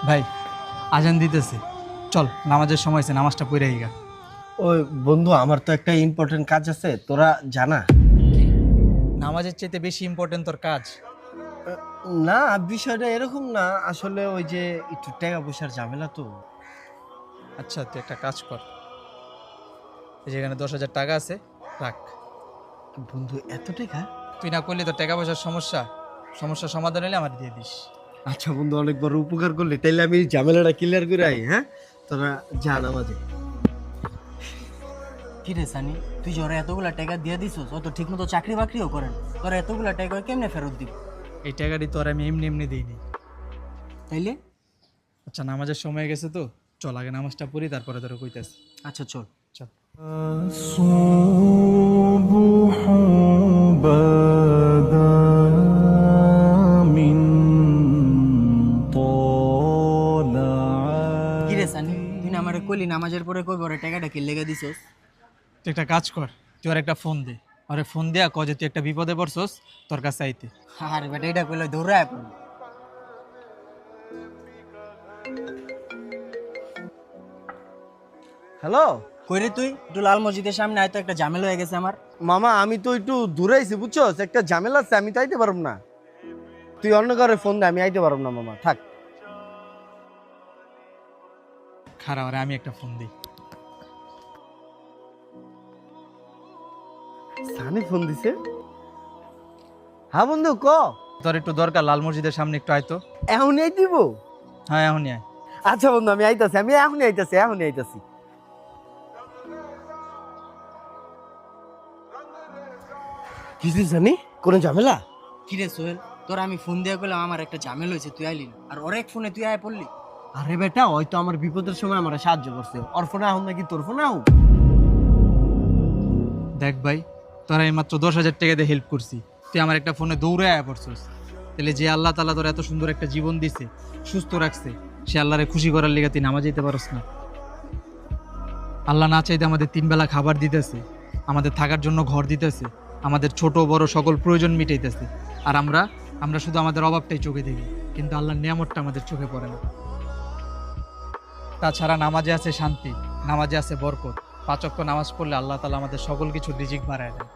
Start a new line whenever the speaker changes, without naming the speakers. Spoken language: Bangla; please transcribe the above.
ভাই আজান দিতেছে, চল নামাজের সময় আছে, নামাজটা পড়ে গা।
ওই বন্ধু, আমার তো একটা ইম্পর্টেন্ট কাজ আছে, তোরা জানা।
নামাজের চাইতে বেশি ইম্পর্টেন্ট তোর কাজ?
না, বিষয়টা এরকম না, আসলে ওই যে একটু টাকা পয়সার ঝামেলা তো।
আচ্ছা তুই একটা কাজ কর, এই যেখানে 10,000 টাকা আছে রাখ।
বন্ধু, এত টাকা?
তুই না করলে তোর টাকা পয়সার সমস্যা সমস্যার সমাধান হলে আমার দিয়ে দিস।
আচ্ছা বন্ধু, অনেক বড় উপকার করলি, তাইলে আমি ঝামেলাটা ক্লিয়ার করে আই। হ্যাঁ, তোরা জানা মাঝে।
কি রে সানি, তুই যে ওরা এতগুলা টাকা দিয়ে দিছস, ও তো ঠিক মতো চাকরি বাকরিও করেন, তোরা এতগুলা টাকা কেমনে ফেরত দিবি?
এই টাকাটি তোর আমি এমনি এমনি দিইনি।
তাইলে
আচ্ছা নামাজের সময় গেছে তো, চল আগে নামাজটা পড়ি, তারপরে তোর কইতাছি।
আচ্ছা চল।
চল।
الصبح بدا من طلعت
কি রে সানি, তুই না আমারে কইলি নামাজের পরে কই বড় টাকাটা কি লেগে দিছস?
তুই একটা কাজ কর, তুই ওর একটা ফোন দে, আরে ফোন দেয়া ক যে তুই একটা বিপদে পড়ছস, তোর কাছে আইতে।
আরে বেটা, এটা কইলে দৌড়ায় পড়বি।
হ্যালো
কই রে তুই? একটু লাল মসজিদের সামনে আয় তো, একটা ঝামেলা হয়ে গেছে আমার।
মামা, আমি তো একটু দূরে আইছি বুঝছস, একটা ঝামেলা আছে, আমি তো আইতে পারব না। তুই অন্য কারো ফোন দে, আমি আইতে পারব না মামা, থাক।
খারাপ, আরে আমি একটা ফোন দিই।
সানি ফোন দিছে। হ্যাঁ বন্ধু, ক।
তোর একটু দরকার, লাল মসজিদের সামনে একটু আয় তো।
এখনই আই দিব?
হ্যাঁ এখনই আয়।
আচ্ছা বন্ধু, আমি আইতাছি, আমি এখনই আইতাছি, এখনই আইতাছি। কিছু জানি কোন ঝামেলা?
কি রে সোহেল, তোরা আমি ফোন দিয়ে কইলাম আমার একটা ঝামেলা হয়েছে, তুই আইলি না, আর ওর এক ফোনে তুই আয় পড়লি।
আরে বেটা, হয়তো আমার বিপদের সময় আমার সাহায্য করছে, ওর ফোনে আহুন নাকি তোর ফোনে আহুন?
দেখ ভাই, তোরা এই মাত্র 10,000 টাকা দিয়ে হেল্প করছি, তুই আমার একটা ফোনে দৌড়ে আয়া পড়ছস। তাহলে যে আল্লাহ তাআলা তোর এত সুন্দর একটা জীবন দিছে, সুস্থ রাখছে, সে আল্লাহরে খুশি করার লেগে তুই নামাজ যেতে পারস না? আল্লাহ না চাইতে আমাদের 3 বেলা খাবার দিতেছে, আমাদের থাকার জন্য ঘর দিতেছে, আমাদের ছোট বড় সকল প্রয়োজন মিটাইতেছে। আর আমরা শুধু আমাদের অভাবটাই চোখে দেখি, কিন্তু আল্লাহর নিয়ামতটা আমাদের চোখে পড়ে না। তাছাড়া নামাজে আছে শান্তি, নামাজে আছে বরকত। 5 ওয়াক্ত নামাজ পড়লে আল্লাহ তাআলা আমাদের সকল কিছু রিজিক বাড়ায় দেন।